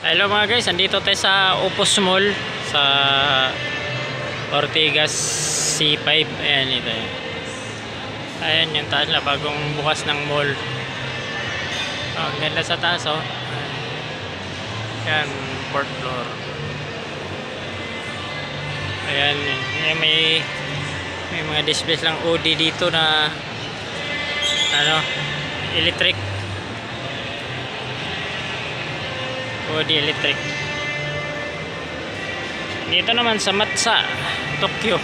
Hello mga guys, andito tayo sa Opus Mall sa Ortigas C5. Ayan ito. Ayan yung taas na bagong bukas ng mall. Oh, ganda sa taas oh. Ayan, 4th floor. Ayan, may mga displays lang OD dito na ano, electric. OD electric. Dito naman sa Matsa Tokyo.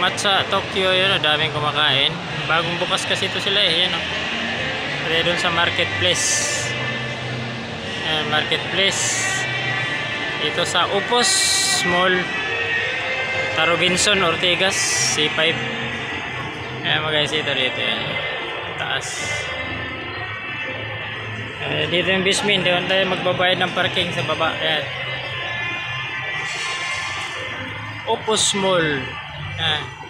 Matsa Tokyo, yun, daming kumakain. Bagong bukas kasi ito sila eh, yan oh. Pwede doon sa marketplace. Ayan, marketplace. Dito sa Opus Mall, Taruginson, Ortigas, C5. Ayan mga guys, ito dito yan. Taas. Dito yung basement, doon tayo magbabayad ng parking sa baba. Ayan. Opus Mall. Ayan.